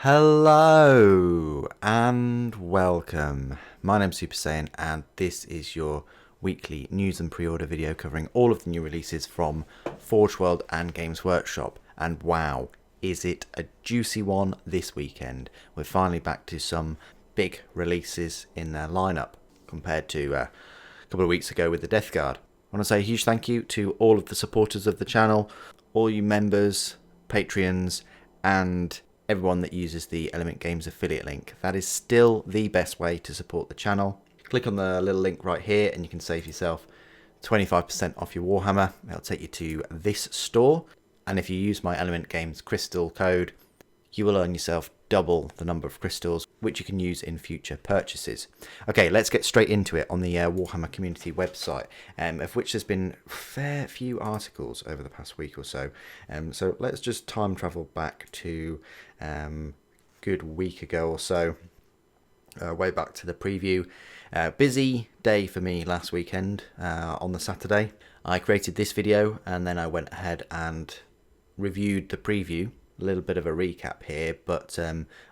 Hello and welcome. My name's Super Saiyan and this is your weekly news and pre-order video covering all of the new releases from Forge World and Games Workshop. And wow, is it a juicy one this weekend. We're finally back to some big releases in their lineup compared to a couple of weeks ago with the Death Guard. I want to say a huge thank you to all of the supporters of the channel, all you members, Patreons, and everyone that uses the Element Games affiliate link. That is still the best way to support the channel. Click on the little link right here and you can save yourself 25% off your Warhammer. It'll take you to this store, and if you use my Element Games crystal code, you will earn yourself double the number of crystals, which you can use in future purchases. Okay, let's get straight into it on the Warhammer Community website, of which there's been a fair few articles over the past week or so. So let's just time travel back to good week ago or so, way back to the preview. Busy day for me last weekend. On the Saturday, I created this video and then I went ahead and reviewed the preview. A little bit of a recap here, but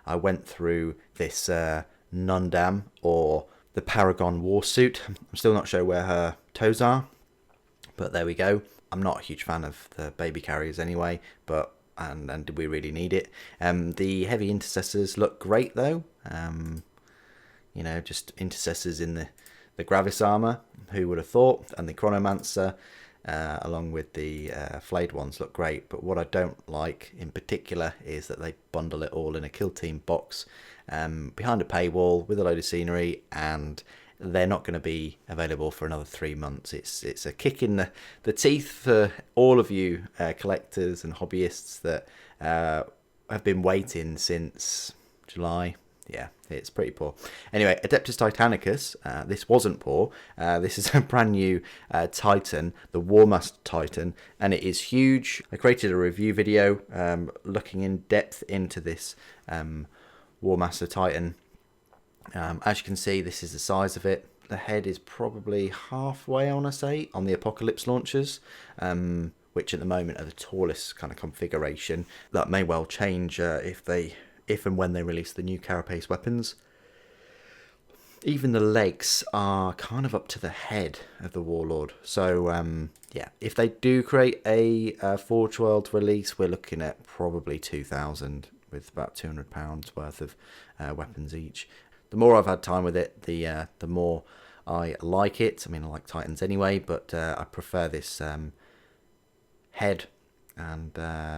I went through this Nundam, or the Paragon Warsuit. I'm still not sure where her toes are, but there we go. I'm not a huge fan of the baby carriers anyway, but and did we really need it? The heavy intercessors look great though. You know, just intercessors in the Gravis armor. Who would have thought? And the Chronomancer, along with the flayed ones, look great. But what I don't like in particular is that they bundle it all in a Kill Team box behind a paywall with a load of scenery, and they're not going to be available for another 3 months. It's a kick in the teeth for all of you collectors and hobbyists that have been waiting since July. Yeah, it's pretty poor. Anyway, Adeptus Titanicus, this wasn't poor. This is a brand new Titan, the Warmaster Titan, and it is huge. I created a review video looking in depth into this Warmaster Titan. As you can see, this is the size of it. The head is probably halfway, I want to say, on the Apocalypse launchers, which at the moment are the tallest kind of configuration. That may well change if and when they release the new carapace weapons. Even the legs are kind of up to the head of the Warlord. So yeah, if they do create a Forge World release, we're looking at probably 2,000 with about £200 worth of weapons each. The more I've had time with it, the more I like it. I mean, I like Titans anyway, but I prefer this head. And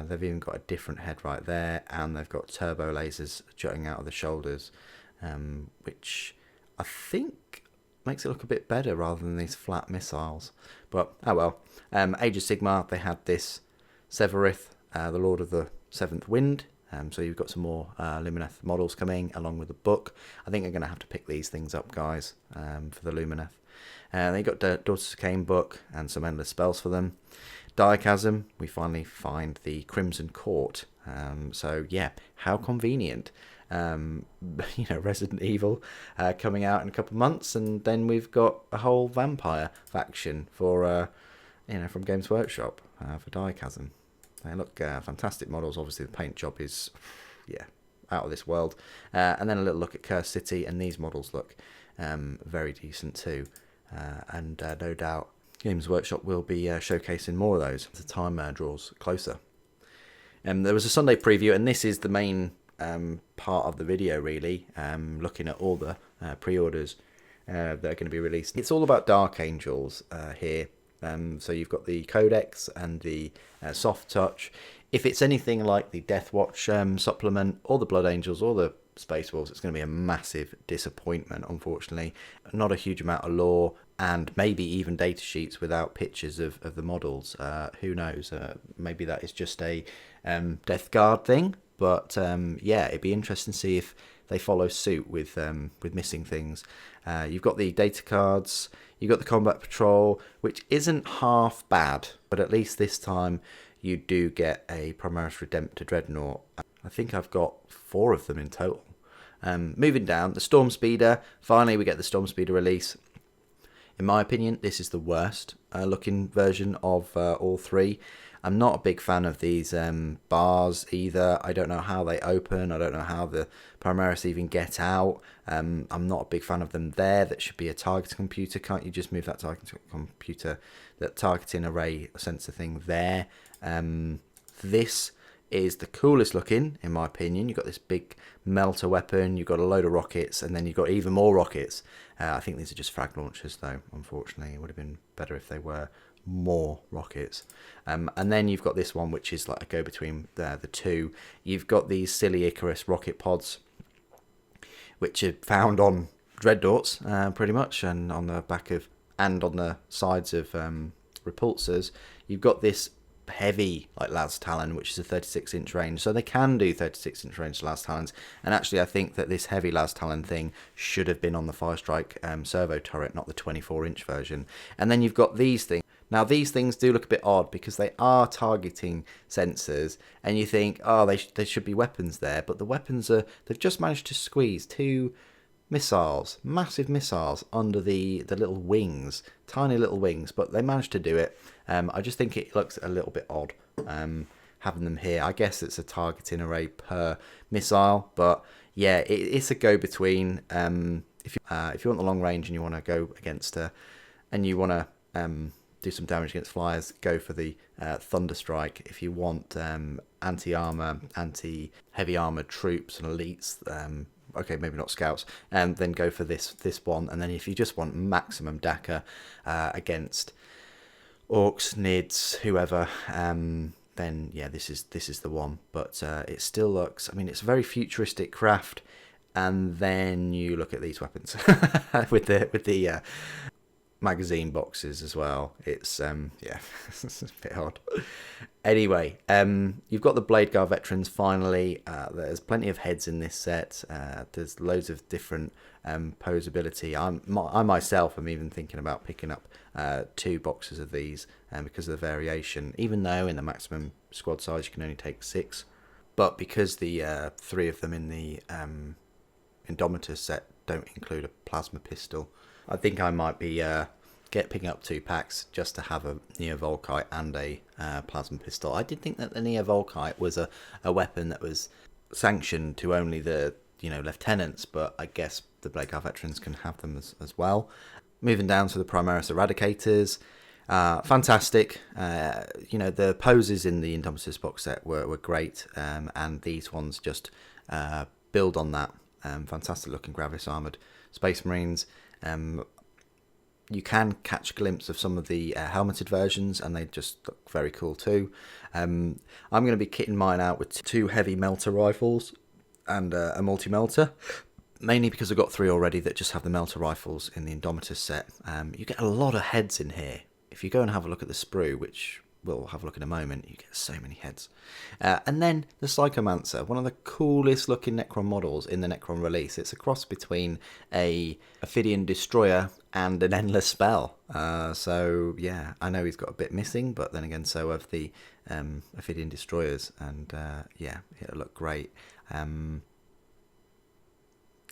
they've even got a different head right there, and they've got turbo lasers jutting out of the shoulders, which I think makes it look a bit better rather than these flat missiles. But oh well. Age of Sigmar, they had this Severith, the Lord of the Seventh Wind. So you've got some more Lumineth models coming along with the book. I think I'm going to have to pick these things up, guys, for the Lumineth. They got the Daughters of Cain book and some endless spells for them. Diachasm, we finally find the Crimson Court. So yeah, how convenient. You know, Resident Evil coming out in a couple of months, and then we've got a whole vampire faction for you know, from Games Workshop for Diachasm. They look fantastic models. Obviously, the paint job is yeah, out of this world. And then a little look at Cursed City, and these models look very decent too. And no doubt Games Workshop will be showcasing more of those as the time draws closer. There was a Sunday preview, and this is the main part of the video really, looking at all the pre-orders that are going to be released. It's all about Dark Angels here. So you've got the Codex and the Soft Touch. If it's anything like the Death Watch supplement, or the Blood Angels, or the Space Wolves, it's going to be a massive disappointment, unfortunately. Not a huge amount of lore, and maybe even data sheets without pictures of the models. Who knows? Maybe that is just a Death Guard thing. But yeah, it'd be interesting to see if they follow suit with missing things. You've got the data cards, you've got the Combat Patrol, which isn't half bad, but at least this time you do get a Primaris Redemptor Dreadnought. I think I've got 4 of them in total. Moving down, the Stormspeeder. Finally, we get the Stormspeeder release. In my opinion, this is the worst looking version of all three. I'm not a big fan of these bars either. I don't know how they open. I don't know how the Primaris even get out. I'm not a big fan of them there. That should be a targeting computer. Can't you just move that targeting computer, that targeting array sensor thing there? This is the coolest looking, in my opinion. You've got this big melter weapon, you've got a load of rockets, and then you've got even more rockets. I think these are just frag launchers, though, unfortunately. It would have been better if they were more rockets. And then you've got this one, which is like a go-between the two. You've got these silly Icarus rocket pods, which are found on dreadnoughts, pretty much, and on the back of, and on the sides of repulsors. You've got this heavy like las talon, which is a 36-inch range, so they can do 36-inch range las talons. And actually I think that this heavy las talon thing should have been on the Firestrike servo turret, not the 24-inch version. And then you've got these things. Now these things do look a bit odd because they are targeting sensors, and you think, oh, they should be weapons there, but the weapons are, they've just managed to squeeze two missiles, massive missiles, under the little wings, tiny little wings, but they managed to do it. I just think it looks a little bit odd having them here. I guess it's a targeting array per missile, but yeah, it's a go-between. If you want the long range and you want to go against and you want to do some damage against flyers, go for the Thunderstrike. If you want anti-armor, anti-heavy armored troops and elites, okay, maybe not scouts, and then go for this one. And then if you just want maximum DACA against orcs, nids, whoever, then yeah, this is the one. But it still looks, I mean, it's a very futuristic craft. And then you look at these weapons with the magazine boxes as well. It's yeah, it's a bit odd. Anyway, you've got the Bladeguard veterans finally. There's plenty of heads in this set. There's loads of different posability. I myself am even thinking about picking up 2 boxes of these because of the variation, even though in the maximum squad size you can only take 6, but because the 3 of them in the Indomitus set don't include a plasma pistol, I think I might be picking up 2 packs just to have a Neo-Volkite and a plasma pistol. I did think that the Neo-Volkite was a weapon that was sanctioned to only the lieutenants, but I guess the Bladeguard veterans can have them as well. Moving down to the Primaris Eradicators, fantastic. The poses in the Indomitus box set were great, and these ones just build on that. Fantastic looking Gravis armoured Space Marines. You can catch a glimpse of some of the helmeted versions, and they just look very cool too. I'm going to be kitting mine out with 2 heavy melter rifles and a multi-melter, mainly because I've got 3 already that just have the melter rifles in the Indomitus set. You get a lot of heads in here. If you go and have a look at the sprue, which we'll have a look in a moment, you get so many heads. And then the Psychomancer, one of the coolest looking Necron models in the Necron release. It's a cross between a Ophidian Destroyer and an Endless Spell. So yeah, I know he's got a bit missing, but then again, so have the Ophidian Destroyers, and yeah, it'll look great. And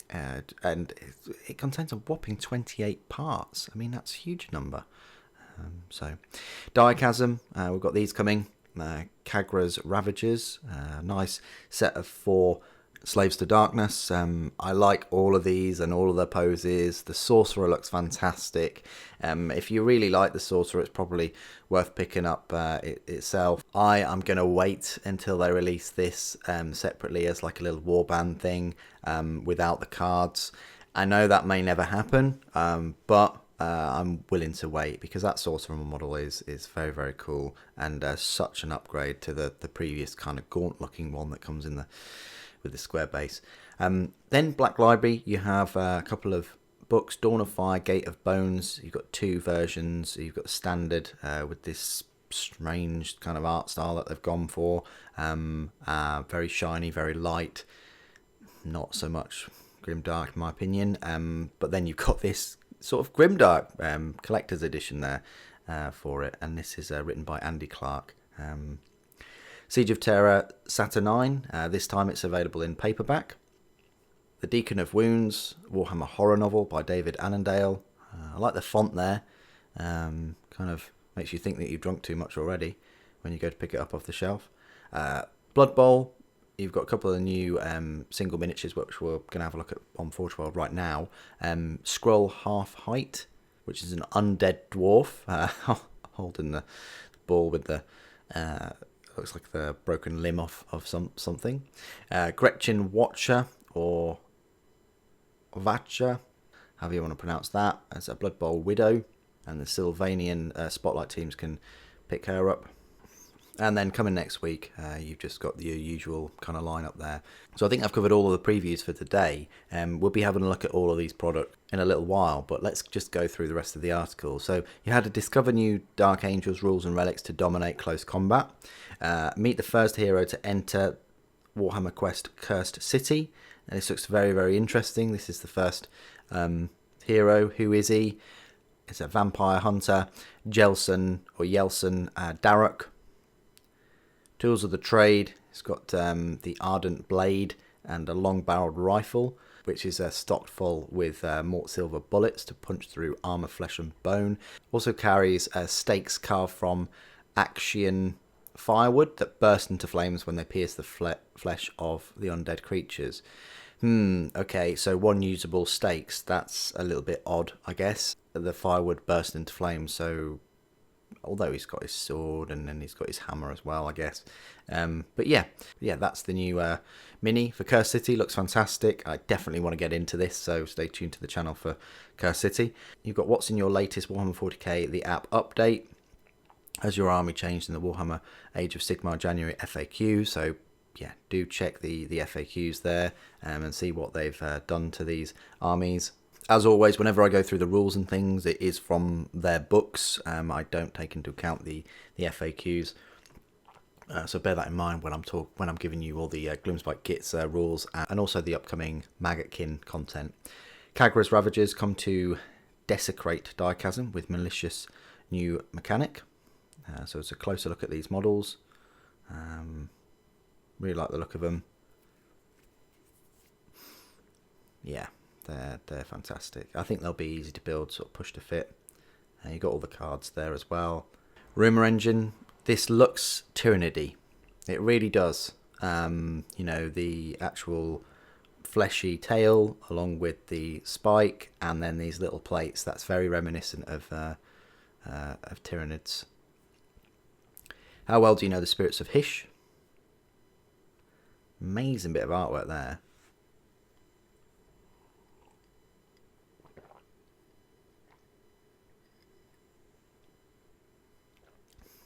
it contains a whopping 28 parts. I mean, that's a huge number. So, Diachasm, we've got these coming. Kagra's Ravagers, nice set of 4 Slaves to Darkness. I like all of these and all of their poses. The Sorcerer looks fantastic. If you really like the Sorcerer, it's probably worth picking up itself. I am going to wait until they release this separately as like a little warband thing without the cards. I know that may never happen, but I'm willing to wait because that Sorcerer model is very, very cool, and such an upgrade to the previous kind of gaunt looking one that comes in with the square base. Then Black Library, you have a couple of books, Dawn of Fire, Gate of Bones. You've got 2 versions. You've got the standard with this strange kind of art style that they've gone for. Very shiny, very light, not so much grimdark in my opinion. But then you've got this sort of grimdark collector's edition there for it, and this is written by Andy Clark. Siege of Terror Saturnine, this time it's available in paperback. The Deacon of Wounds, Warhammer horror novel by David Annandale, I like the font there. Kind of makes you think that you've drunk too much already when you go to pick it up off the shelf. Blood Bowl, you've got a couple of new single miniatures which we're going to have a look at on Forge World right now. Skrull Half Height, which is an undead dwarf, holding the ball with the looks like the broken limb of something. Gretchen Watcher, or Vacha, however you want to pronounce that, as a Blood Bowl widow, and the Sylvanian Spotlight teams can pick her up. And then coming next week, you've just got the usual kind of lineup there. So I think I've covered all of the previews for today. We'll be having a look at all of these products in a little while, but let's just go through the rest of the article. So you had to discover new Dark Angels rules and relics to dominate close combat. Meet the first hero to enter Warhammer Quest Cursed City. And this looks very, very interesting. This is the first hero. Who is he? It's a vampire hunter, Jelson Darrock. Tools of the trade. It's got the Ardent Blade and a long-barreled rifle, which is stocked full with mort silver bullets to punch through armor, flesh and bone. Also carries stakes carved from Axian firewood that burst into flames when they pierce the flesh of the undead creatures. Okay, so one usable stakes. That's a little bit odd, I guess. The firewood burst into flames, so although he's got his sword and then he's got his hammer as well, I guess. But yeah, that's the new mini for Curse City. Looks fantastic. I definitely want to get into this, so stay tuned to the channel for Curse City. You've got what's in your latest Warhammer 40k, the app update. Has your army changed in the Warhammer Age of Sigmar January FAQ? So yeah, do check the FAQs there and see what they've done to these armies. As always, whenever I go through the rules and things, it is from their books. I don't take into account the FAQs, so bear that in mind when I'm giving you all the Gloomspite Kits rules and also the upcoming Maggotkin content. Kagras Ravagers come to desecrate Diachasm with malicious new mechanic. So it's a closer look at these models. Really like the look of them. Yeah. They're fantastic. I think they'll be easy to build, sort of push to fit. You got all the cards there as well. Rumour Engine. This looks Tyrannidy. It really does. The actual fleshy tail along with the spike and then these little plates. That's very reminiscent of Tyranids. How well do you know the Spirits of Hysh? Amazing bit of artwork there.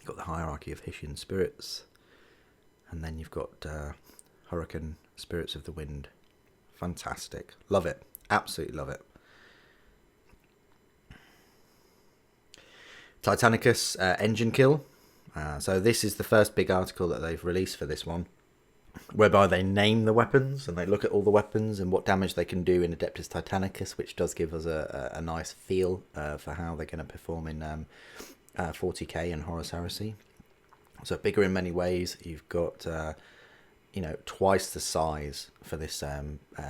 Got the hierarchy of Hyshian spirits, and then you've got Hurricane Spirits of the Wind. Fantastic, love it, absolutely love it. Titanicus Engine Kill. So this is the first big article that they've released for this one, whereby they name the weapons and they look at all the weapons and what damage they can do in Adeptus Titanicus, which does give us a nice feel for how they're going to perform in 40k and Horus Heresy. So bigger in many ways. You've got twice the size for this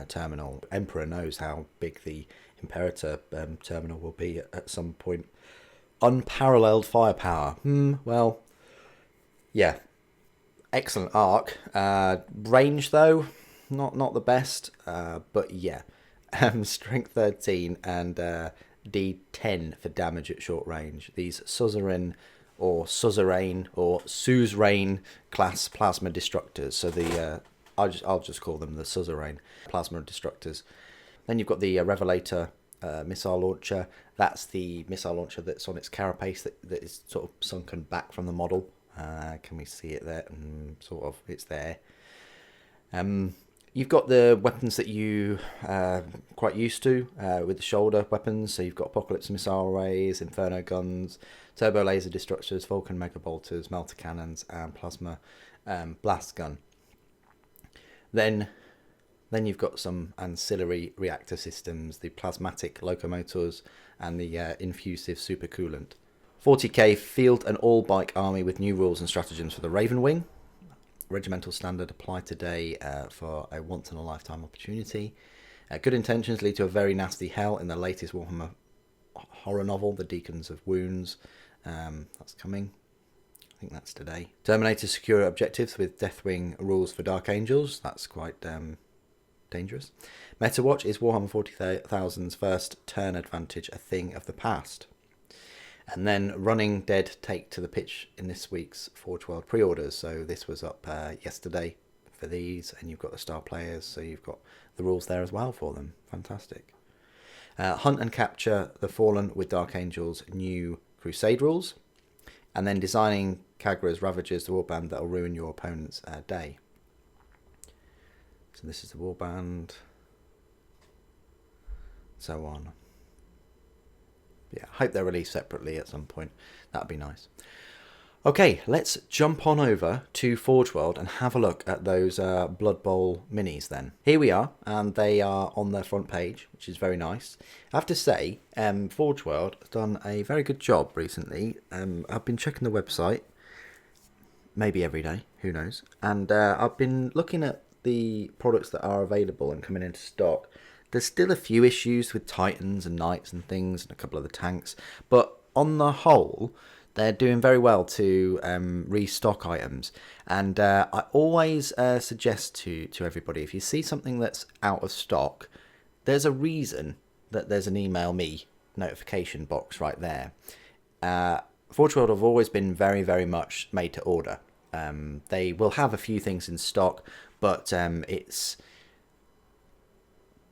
terminal. Emperor knows how big the Imperator terminal will be at some point. Unparalleled firepower. Well, yeah, excellent arc. Range though, not the best. But yeah, strength 13 and D10 for damage at short range. These Suzerain or Suzerain class plasma destructors. So the I'll just call them the Suzerain plasma destructors. Then you've got the Revelator missile launcher. That's the missile launcher that's on its carapace that is sort of sunken back from the model. Can we see it there? Sort of, it's there. You've got the weapons that you quite used to with the shoulder weapons. So you've got Apocalypse missile arrays, Inferno guns, turbo laser destructors, Vulcan mega bolters, melter cannons, and plasma blast gun. Then you've got some ancillary reactor systems, the plasmatic locomotors, and the infusive supercoolant. 40k field and all bike army with new rules and stratagems for the Raven Wing. Regimental standard applied today for a once-in-a-lifetime opportunity. Good intentions lead to a very nasty hell in the latest Warhammer horror novel, The Deacons of Wounds. That's coming. I think that's today. Terminator secure objectives with Deathwing rules for Dark Angels. That's quite dangerous. MetaWatch is Warhammer 40,000's first turn advantage, a thing of the past. And then Running Dead take to the pitch in this week's Forge World pre-orders. So this was up yesterday for these, and you've got the star players, so you've got the rules there as well for them. Fantastic. Hunt and Capture the Fallen with Dark Angels new Crusade rules. And then designing Kagra's Ravagers, the warband that will ruin your opponent's day. So this is the warband. So on. Yeah, I hope they're released separately at some point. That'd be nice. Okay, let's jump on over to Forge World and have a look at those Blood Bowl minis then. Here we are, and they are on their front page, which is very nice. I have to say, Forge World has done a very good job recently. I've been checking the website, maybe every day, who knows. And I've been looking at the products that are available and coming into stock. There's still a few issues with Titans and Knights and things, and a couple of the tanks. But on the whole, they're doing very well to restock items. And I always suggest to everybody, if you see something that's out of stock, there's a reason that there's an email me notification box right there. Forge World have always been very, very much made to order. They will have a few things in stock, but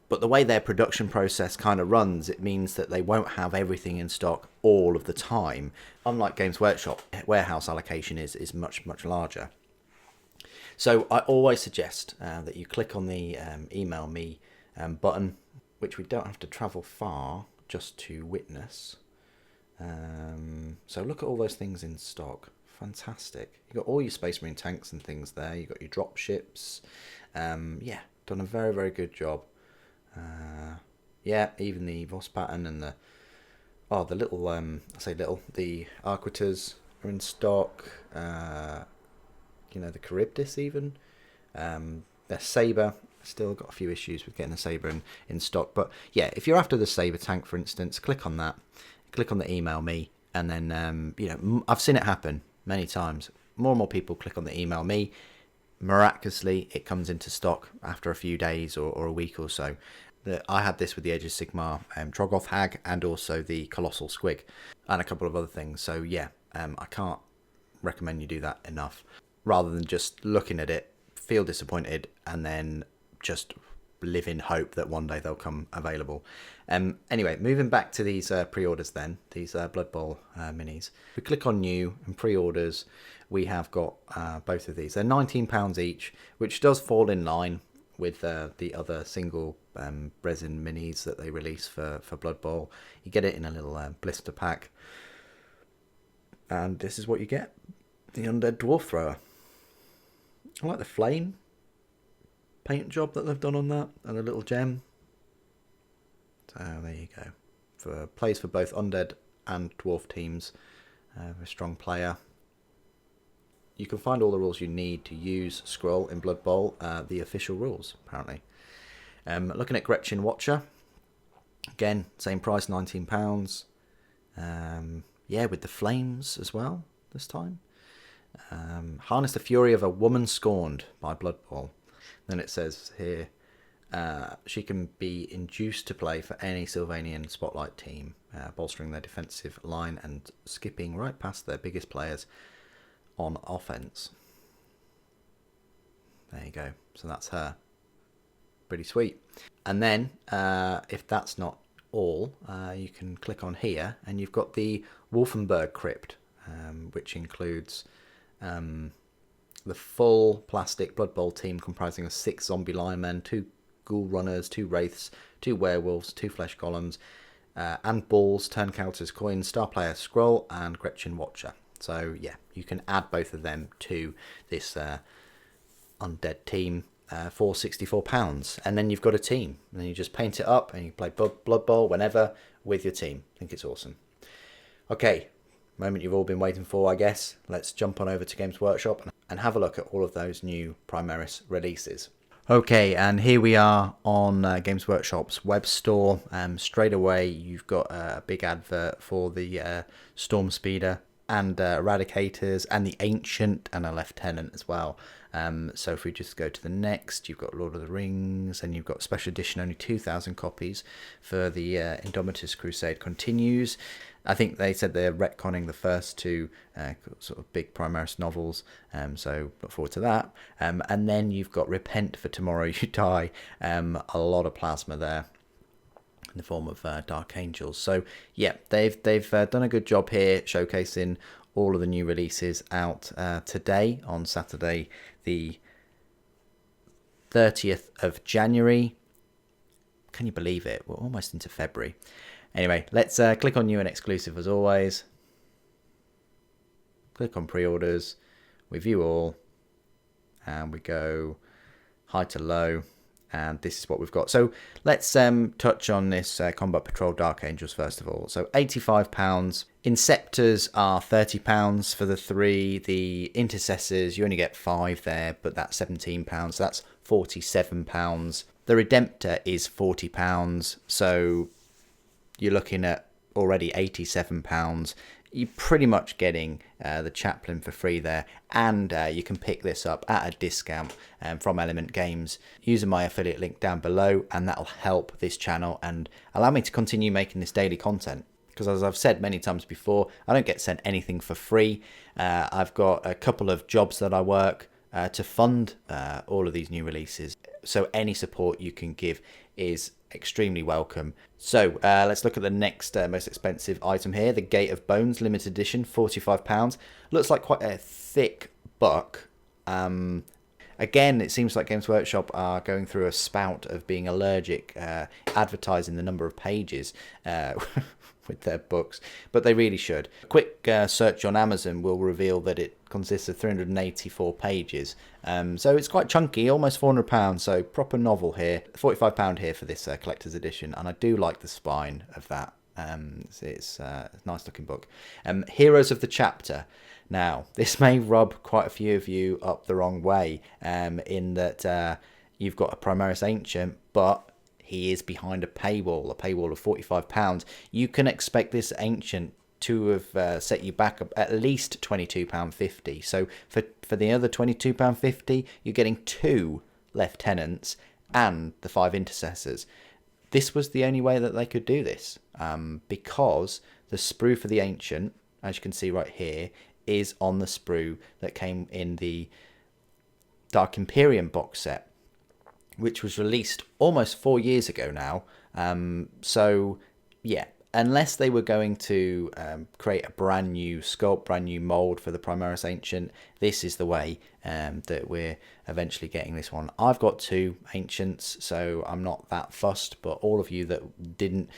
but the way their production process kind of runs, it means that they won't have everything in stock all of the time. Unlike Games Workshop, warehouse allocation is much, much larger. So I always suggest that you click on the email me button, which we don't have to travel far just to witness. So look at all those things in stock. Fantastic. You've got all your Space Marine tanks and things there. You've got your drop ships. Yeah, done a very, very good job. Yeah, even the Voss pattern and the little the Arquiters are in stock. The Charybdis even. Their Sabre, still got a few issues with getting the Sabre in stock, but yeah, if you're after the Sabre tank, for instance, click on that, click on the email me, and then I've seen it happen many times. More and more people click on the email me. Miraculously, it comes into stock after a few days or a week or so. I had this with the Age of Sigmar Troggoth Hag, and also the Colossal Squig, and a couple of other things. So yeah, I can't recommend you do that enough. Rather than just looking at it, feel disappointed, and then just live in hope that one day they'll come available. Anyway, moving back to these pre-orders then, these Blood Bowl minis. If we click on new and pre-orders, we have got both of these. They're £19 each, which does fall in line with the other single resin minis that they release for Blood Bowl. You get it in a little blister pack, and this is what you get: the Undead Dwarf Thrower. I like the flame paint job that they've done on that, and a little gem. So there you go. Plays for both Undead and Dwarf teams. A strong player. You can find all the rules you need to use Skrull in Blood Bowl, the official rules, apparently. Looking at Gretchen Watcher. Again, same price, £19. Yeah, with the flames as well, this time. Harness the fury of a woman scorned by Blood Bowl. Then it says here, she can be induced to play for any Sylvanian Spotlight team, bolstering their defensive line and skipping right past their biggest players on offense. There you go. So that's her. Pretty sweet. And then, if that's not all, you can click on here, and you've got the Wolfenberg Crypt, which includes the full plastic Blood Bowl team comprising of 6 zombie linemen, 2 ghoul runners, 2 wraiths, 2 werewolves, 2 flesh golems, and balls, turn counters, coins, star player Skrull, and Gretchen Watcher. So yeah, you can add both of them to this undead team for £64, and then you've got a team, and then you just paint it up and you play Blood Bowl whenever with your team. I think it's awesome. Okay, moment you've all been waiting for, I guess. Let's jump on over to Games Workshop and have a look at all of those new Primaris releases. Okay, and here we are on Games Workshop's web store. Straight away, you've got a big advert for the Stormspeeder and Eradicators and the Ancient and a Lieutenant as well. So if we just go to the next, you've got Lord of the Rings, and you've got special edition, only 2,000 copies for the Indomitus Crusade Continues. I think they said they're retconning the first two sort of big Primaris novels, so look forward to that. And then you've got Repent for Tomorrow You Die, a lot of plasma there in the form of Dark Angels. So yeah, they've done a good job here showcasing all of the new releases out today on Saturday the 30th of January. Can you believe it? We're almost into February. Anyway, let's click on new and exclusive as always. Click on pre-orders. We view all. And we go high to low. And this is what we've got. So let's touch on this Combat Patrol Dark Angels first of all. So £85. Inceptors are £30 for the 3. The Intercessors, you only get 5 there, but that's £17. So that's £47. The Redemptor is £40. So you're looking at already £87. You're pretty much getting the Chaplain for free there, and you can pick this up at a discount from Element Games using my affiliate link down below, and that'll help this channel and allow me to continue making this daily content. Because as I've said many times before, I don't get sent anything for free. I've got a couple of jobs that I work to fund all of these new releases. So any support you can give is extremely welcome. So let's look at the next most expensive item here, the Gate of Bones limited edition, £45. Looks like quite a thick book. Again, it seems like Games Workshop are going through a spout of being allergic, advertising the number of pages with their books, but they really should. A quick search on Amazon will reveal that it consists of 384 pages, so it's quite chunky, almost £400, so proper novel here. £45 here for this collector's edition, and I do like the spine of that. It's a nice looking book. Heroes of the Chapter. Now, this may rub quite a few of you up the wrong way, in that you've got a Primaris Ancient, but he is behind a paywall of £45. You can expect this Ancient to have set you back at least £22.50. So for the other £22.50, you're getting 2 Lieutenants and the 5 Intercessors. This was the only way that they could do this, because the sprue for the Ancient, as you can see right here, is on the sprue that came in the Dark Imperium box set, which was released almost 4 years ago now. So yeah, unless they were going to create a brand new sculpt, brand new mold for the Primaris Ancient, this is the way that we're eventually getting this one. I've got 2 Ancients, so I'm not that fussed, but all of you that didn't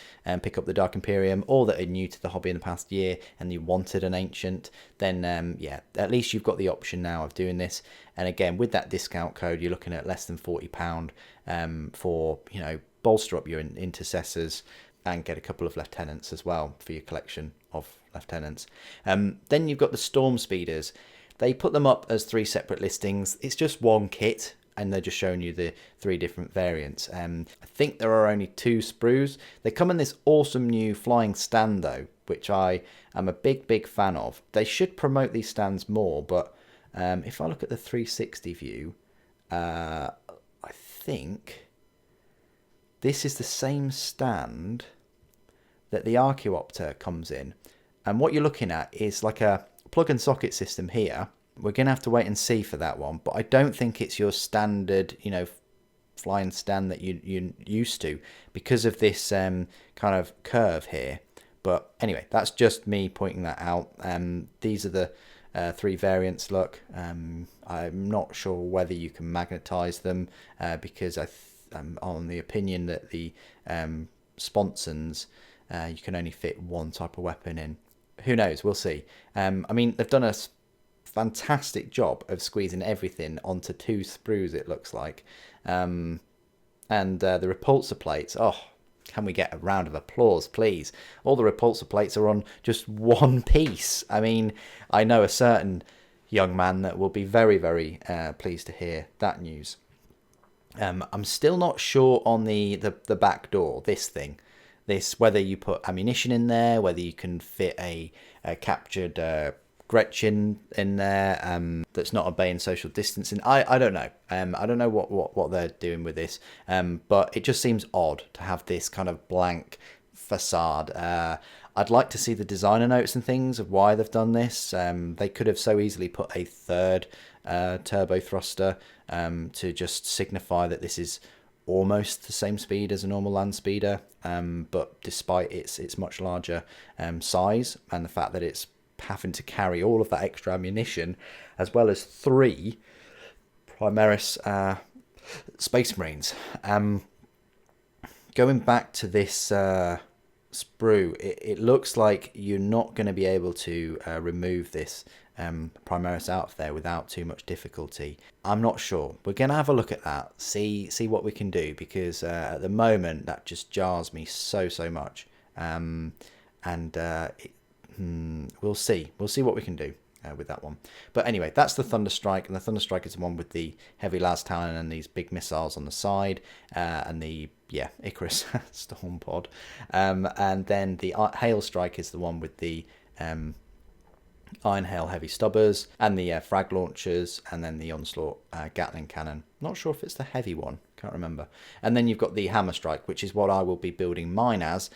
pick up the Dark Imperium, or that are new to the hobby in the past year and you wanted an Ancient, then yeah, at least you've got the option now of doing this. And again, with that discount code, you're looking at less than £40 for, you know, bolster up your Intercessors and get a couple of Lieutenants as well for your collection of Lieutenants. Then you've got the Stormspeeders. They put them up as 3 separate listings. It's just one kit, and they're just showing you the 3 different variants. I think there are only 2 sprues. They come in this awesome new flying stand though, which I am a big fan of. They should promote these stands more, but if I look at the 360 view, I think this is the same stand that the Archaeopter comes in. And what you're looking at is like a plug and socket system here. We're going to have to wait and see for that one, but I don't think it's your standard, you know, flying stand that you're used to, because of this kind of curve here. But anyway, that's just me pointing that out. These are the 3 variants. Look, I'm not sure whether you can magnetize them, because I'm on the opinion that the sponsons, you can only fit one type of weapon in. Who knows? We'll see. I mean, they've done a fantastic job of squeezing everything onto 2 sprues, it looks like. And the repulsor plates, oh, can we get a round of applause, please? All the repulsor plates are on just one piece. I mean, I know a certain young man that will be very pleased to hear that news. I'm still not sure on the back door, this thing. Whether you put ammunition in there, whether you can fit a captured Gretchen in there that's not obeying social distancing. I don't know. I don't know what they're doing with this. But it just seems odd to have this kind of blank facade. I'd like to see the designer notes and things of why they've done this. They could have so easily put a third turbo thruster to just signify that this is almost the same speed as a normal land speeder, but despite its much larger size and the fact that it's having to carry all of that extra ammunition, as well as 3 Primaris Space Marines. Going back to this sprue, it looks like you're not going to be able to remove this Primaris out of there without too much difficulty. I'm not sure. We're going to have a look at that, see what we can do, because at the moment that just jars me so much. We'll see what we can do with that one. But anyway, that's the Thunderstrike, and the Thunderstrike is the one with the heavy las cannon and these big missiles on the side, and the Icarus storm pod, and then the Hail Strike is the one with the Iron Hail heavy stubbers and the frag launchers, and then the Onslaught Gatling cannon. Not sure if it's the heavy one, can't remember. And then you've got the Hammer Strike, which is what I will be building mine as,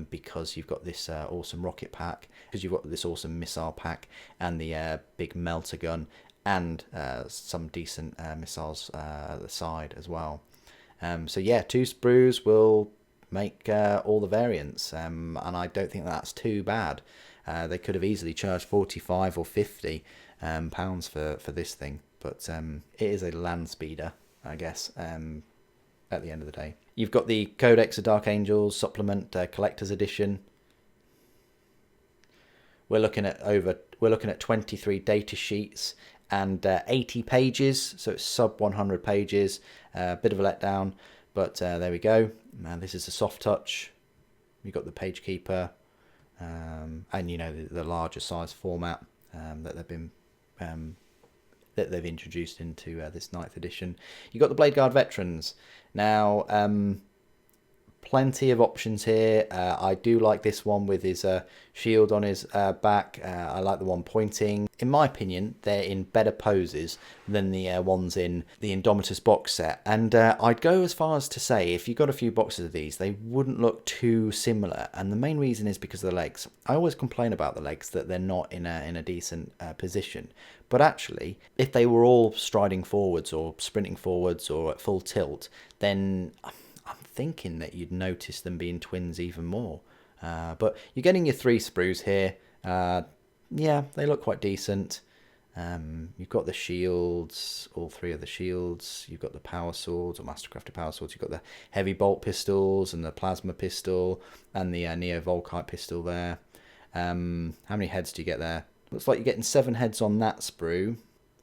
because you've got this awesome rocket pack, because you've got this awesome missile pack, and the big melter gun, and some decent missiles at the side as well. So yeah, 2 sprues will make all the variants, and I don't think that's too bad. They could have easily charged 45 or 50 pounds for this thing, but it is a land speeder, I guess, at the end of the day. You've got the Codex of Dark Angels supplement collector's edition. We're looking at 23 data sheets and 80 pages, so it's sub 100 pages. Bit of a letdown, but there we go. This is a soft touch. You've got the page keeper. And you know, the larger size format that they've introduced into this 9th edition. You've got the Bladeguard veterans. Now, plenty of options here. I do like this one with his shield on his back. I like the one pointing. In my opinion, they're in better poses than the ones in the Indomitus box set. And I'd go as far as to say, if you got a few boxes of these, they wouldn't look too similar. And the main reason is because of the legs. I always complain about the legs, that they're not in a decent position. But actually, if they were all striding forwards or sprinting forwards or at full tilt, then I'm thinking that you'd notice them being twins even more. But you're getting your 3 sprues here. Yeah, they look quite decent. You've got the shields, all 3 of the shields. You've got the power swords or mastercrafted power swords. You've got the heavy bolt pistols and the plasma pistol and the Neo Volkite pistol there. How many heads do you get there? Looks like you're getting 7 heads on that sprue,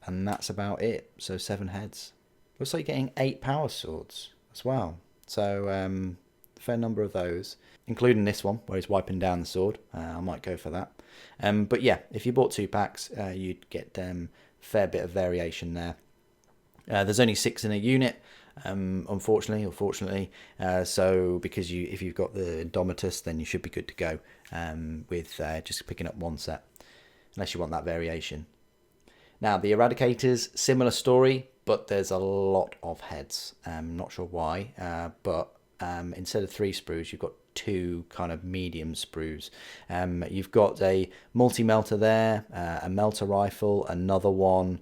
and that's about it. So 7 heads. Looks like you're getting 8 power swords as well. So a fair number of those, including this one where he's wiping down the sword. I might go for that. But yeah, if you bought 2 packs, you'd get a fair bit of variation there. There's only 6 in a unit, unfortunately or fortunately. So because if you've got the Indomitus, then you should be good to go with just picking up 1 set, unless you want that variation. Now the Eradicators, similar story, but there's a lot of heads. Not sure why, but instead of 3 sprues, you've got 2 kind of medium sprues. You've got a multi-melter there, a melter rifle, another one,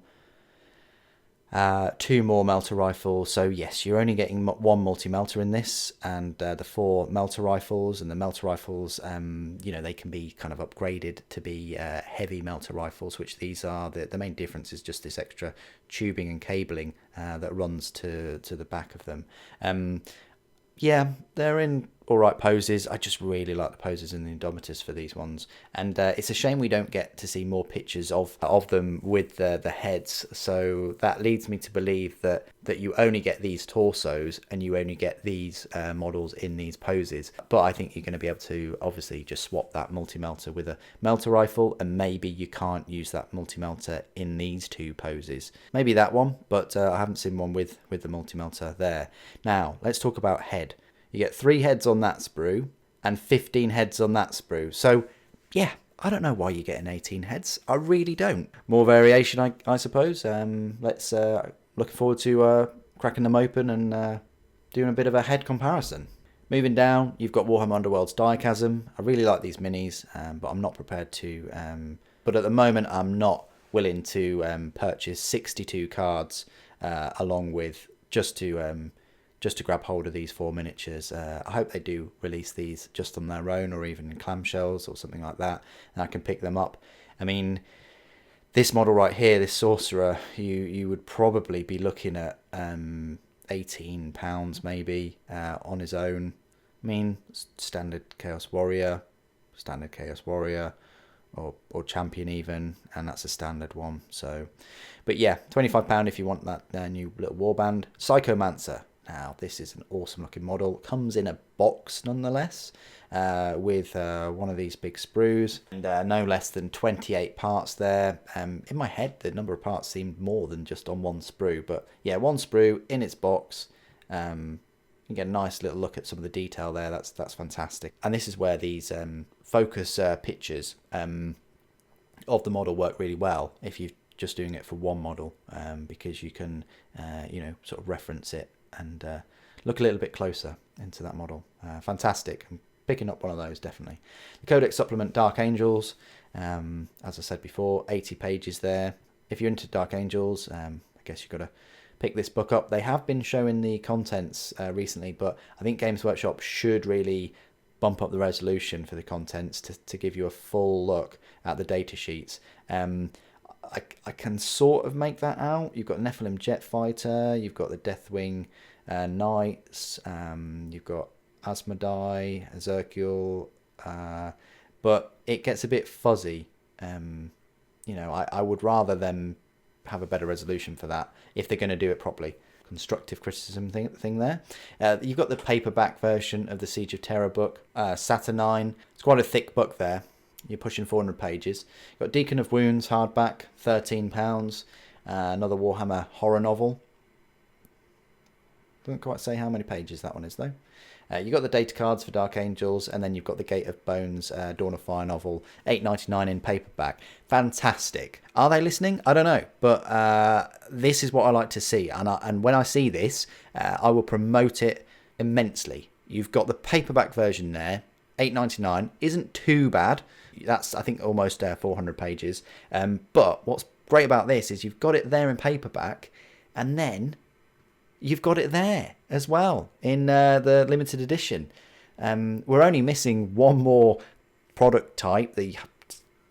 2 more melter rifles. So yes, you're only getting 1 multi-melter in this, and the 4 melter rifles. And the melter rifles, you know, they can be kind of upgraded to be heavy melter rifles, which these are. The main difference is just this extra tubing and cabling that runs to the back of them. Yeah, they're in all right poses. I just really like the poses in the Indomitus for these ones, and it's a shame we don't get to see more pictures of them with the heads. So that leads me to believe that you only get these torsos and you only get these models in these poses. But I think you're going to be able to obviously just swap that multi-melter with a melter rifle, and maybe you can't use that multi-melter in these two poses. Maybe that one, but I haven't seen one with the multi-melter there. Now let's talk about head. You get 3 heads on that sprue and 15 heads on that sprue. So yeah, I don't know why you're getting 18 heads. I really don't. More variation, I suppose. Let's looking forward to cracking them open and doing a bit of a head comparison. Moving down, you've got Warhammer Underworld's Dichasm. I really like these minis, but I'm not prepared to. But at the moment, I'm not willing to purchase 62 cards along with just to grab hold of these 4 miniatures. I hope they do release these just on their own, or even in clamshells or something like that, and I can pick them up. I mean, this model right here, this Sorcerer, you would probably be looking at £18 maybe on his own. I mean, standard Chaos Warrior, or Champion even, and that's a standard one. So, but yeah, £25 if you want that new little warband. Psychomancer. Now, this is an awesome looking model. Comes in a box nonetheless, with one of these big sprues, and no less than 28 parts there. In my head, the number of parts seemed more than just on one sprue, but yeah, one sprue in its box. You get a nice little look at some of the detail there. That's fantastic. And this is where these focus pictures of the model work really well if you're just doing it for one model, because you can sort of reference it and look a little bit closer into that model. Fantastic. I'm picking up one of those, definitely. The Codex Supplement Dark Angels, as I said before, 80 pages there. If you're into Dark Angels, I guess you've got to pick this book up. They have been showing the contents recently, but I think Games Workshop should really bump up the resolution for the contents to give you a full look at the data sheets. I can sort of make that out. You've got Nephilim Jet Fighter, you've got the Deathwing Knights, you've got Asmodai, Ezekiel, but it gets a bit fuzzy. I would rather them have a better resolution for that if they're going to do it properly. Constructive criticism thing there. You've got the paperback version of the Siege of Terror book, Saturnine. It's quite a thick book there. You're pushing 400 pages. You've got Deacon of Wounds hardback, £13. Another Warhammer horror novel. Don't quite say how many pages that one is though. You've got the data cards for Dark Angels, and then you've got the Gate of Bones Dawn of Fire novel, £8.99 in paperback. Fantastic. Are they listening? I don't know, but this is what I like to see, and when I see this, I will promote it immensely. You've got the paperback version there, £8.99, isn't too bad. That's, I think, almost 400 pages. But what's great about this is you've got it there in paperback, and then you've got it there as well in the limited edition. We're only missing one more product type, the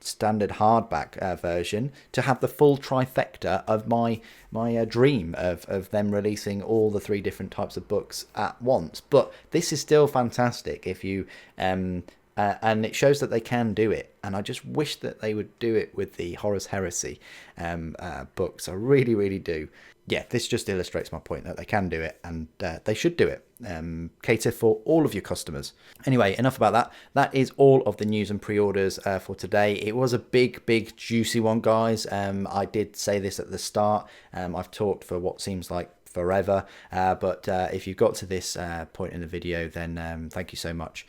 standard hardback version, to have the full trifecta of my dream of them releasing all the 3 different types of books at once. But this is still fantastic if you and it shows that they can do it, and I just wish that they would do it with the Horus Heresy books. I really, really do. Yeah, this just illustrates my point that they can do it, and they should do it. Cater for all of your customers. Anyway, enough about that. That is all of the news and pre-orders for today. It was a big, juicy one, guys. I did say this at the start. I've talked for what seems like forever, but if you've got to this point in the video, then thank you so much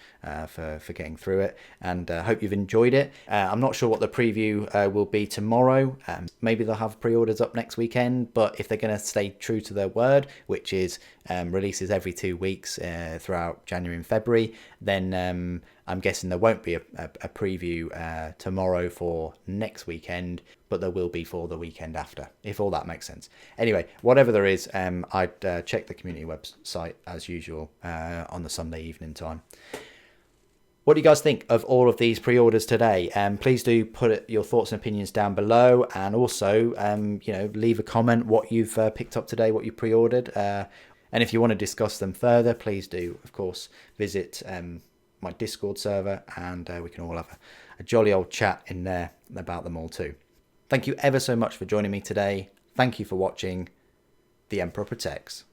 for getting through it, and hope you've enjoyed it. I'm not sure what the preview will be tomorrow. Maybe they'll have pre-orders up next weekend, but if they're going to stay true to their word, which is releases every 2 weeks throughout January and February, then I'm guessing there won't be a preview tomorrow for next weekend, but there will be for the weekend after, if all that makes sense. Anyway, whatever there is, I'd check the community website as usual on the Sunday evening time. What do you guys think of all of these pre-orders today? Please do put your thoughts and opinions down below, and also leave a comment what you've picked up today, what you pre-ordered. And if you want to discuss them further, please do, of course, visit my Discord server, and we can all have a jolly old chat in there about them all too. Thank you ever so much for joining me today. Thank you for watching. The Emperor Protects.